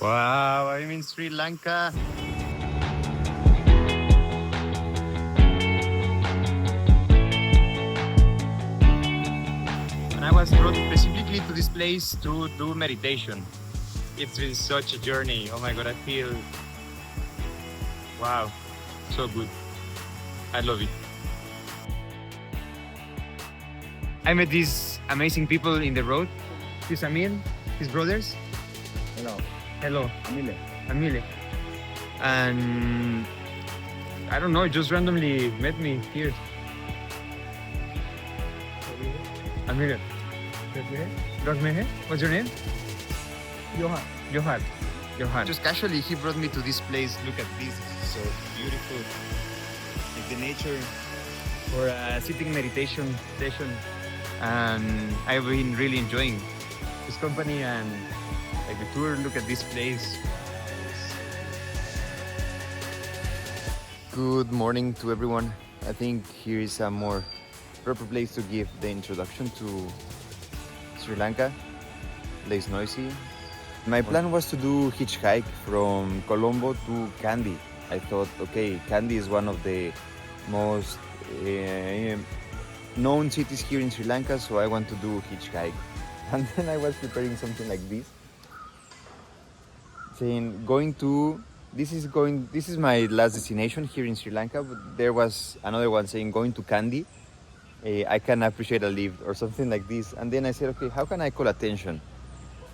Wow, I'm in Sri Lanka. And I was brought specifically to this place to do meditation. It's been such a journey. Oh my God, I feel, wow, so good. I love it. I met these amazing people in the road. This Amil, his brothers. Hello, Hello, Amile. Amile. And I don't know, just randomly met me here. Amile. Rosmehe? What's your name? Johan. Johan. Johan. Just casually, he brought me to this place. Look at this. This is so beautiful. Like the nature for a sitting meditation session. And I've been really enjoying his company and like the tour. Look at this place. Good morning to everyone. I think here is a more proper place to give the introduction to Sri Lanka. Place noisy. My plan was to do hitchhike from Colombo to Kandy. I thought, okay, Kandy is one of the most known cities here in Sri Lanka, so I want to do hitchhike. And then I was preparing something like this, saying this is my last destination here in Sri Lanka, but there was another one saying going to Kandy. I can appreciate a lift or something like this. And then I said, okay, how can I call attention?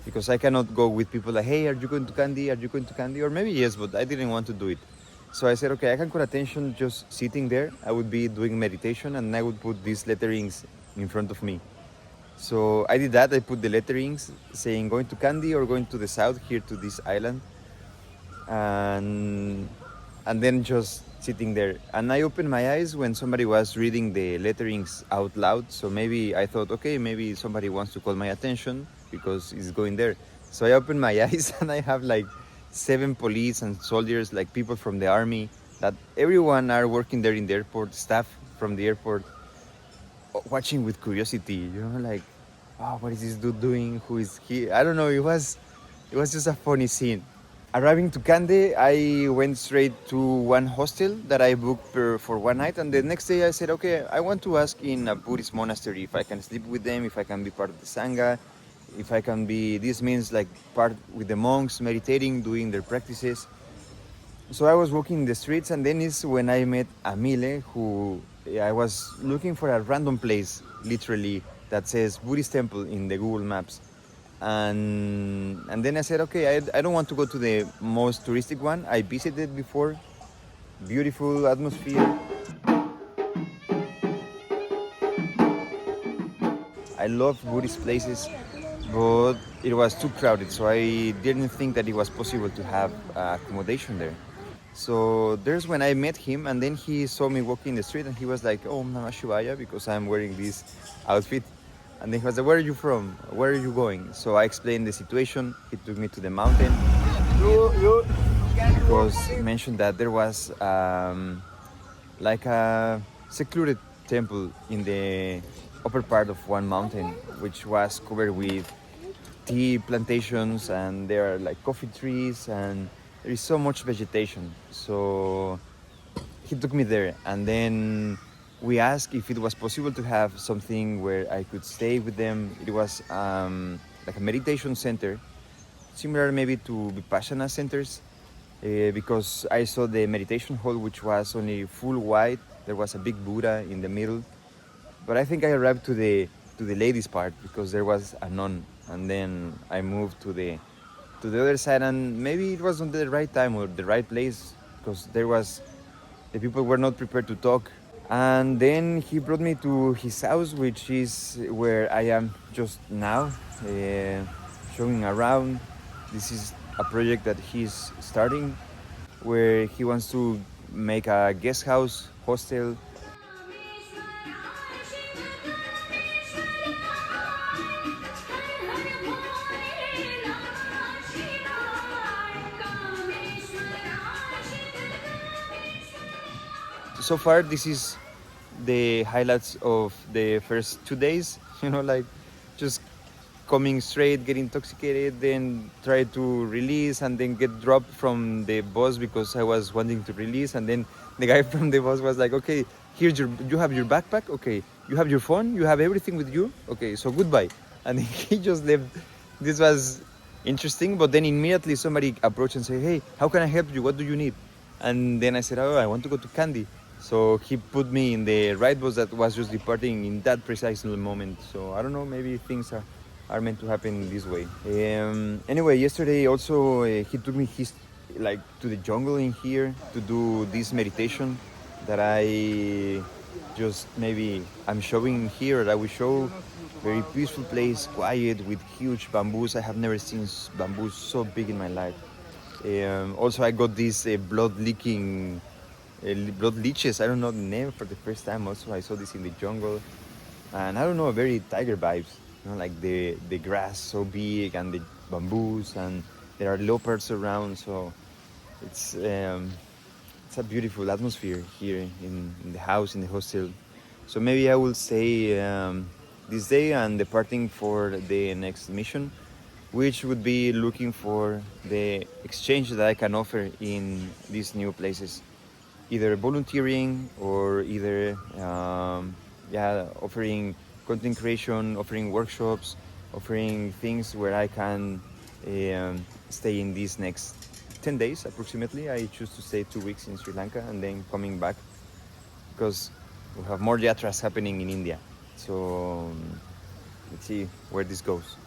Because I cannot go with people like, hey, are you going to Kandy? Are you going to Kandy? Or maybe yes, but I didn't want to do it. So I said, okay, I can call attention just sitting there. I would be doing meditation and I would put these letterings in front of me. So I did that. I put the letterings saying going to Kandy or going to the south here to this island. And then just sitting there. And I opened my eyes when somebody was reading the letterings out loud. So maybe I thought, okay, maybe somebody wants to call my attention because it's going there. So I opened my eyes and I have like 7 police and soldiers, like people from the army, that everyone are working there in the airport, staff from the airport, watching with curiosity, like, oh, what is this dude doing? Who is he? I don't know, it was just a funny scene. Arriving to Kandy, I went straight to one hostel that I booked for one night, and the next day I said, okay, I want to ask in a Buddhist monastery if I can sleep with them, if I can be part of the Sangha, if I can be, this means like part with the monks, meditating, doing their practices. So I was walking in the streets, and then is when I met Amile, who I was looking for a random place, literally, that says Buddhist temple in the Google Maps. And then I said, okay, I don't want to go to the most touristic one. I visited before, beautiful atmosphere. I love Buddhist places, but it was too crowded, so I didn't think that it was possible to have accommodation there. So there's when I met him, and then he saw me walking the street, and he was like, oh, Namah Shivaya, because I'm wearing this outfit. And then he was like, where are you from? Where are you going? So I explained the situation. He took me to the mountain because he mentioned that there was like a secluded temple in the upper part of one mountain, which was covered with tea plantations, and there are like coffee trees, and there is so much vegetation. So he took me there, and then we asked if it was possible to have something where I could stay with them. It was like a meditation center, similar maybe to Vipassana centers, because I saw the meditation hall, which was only full white. There was a big Buddha in the middle, but I think I arrived to the ladies part because there was a nun, and then I moved to the other side, and maybe it wasn't the right time or the right place because the people were not prepared to talk. And then he brought me to his house, which is where I am just now, showing around. This is a project that he's starting where he wants to make a guest house, hostel. So far, this is the highlights of the first 2 days, like just coming straight, get intoxicated, then try to release, and then get dropped from the bus because I was wanting to release, and then the guy from the bus was like, okay, here's you have your backpack, okay, you have your phone, you have everything with you, okay, so goodbye. And he just left. This was interesting, but then immediately somebody approached and said, hey, how can I help you? What do you need? And then I said, oh, I want to go to Kandy. So he put me in the right bus that was just departing in that precise moment. So I don't know, maybe things are meant to happen this way. Anyway, yesterday also he took me like to the jungle in here to do this meditation that I just maybe I'm showing here. That I will show very peaceful place, quiet with huge bamboos. I have never seen bamboos so big in my life. Also, I got these blood leeches. I don't know the name for the first time. Also, I saw this in the jungle, and I don't know, very tiger vibes. You know, like the grass so big and the bamboos, and there are leopards around. So it's um, it's a beautiful atmosphere here in the house, in the hostel. So maybe I will stay this day and departing for the next mission, which would be looking for the exchange that I can offer in these new places, either volunteering or either yeah, offering content creation, offering workshops, offering things where I can stay in these next 10 days approximately. I choose to stay 2 weeks in Sri Lanka and then coming back because we have more yatras happening in India. So let's see where this goes.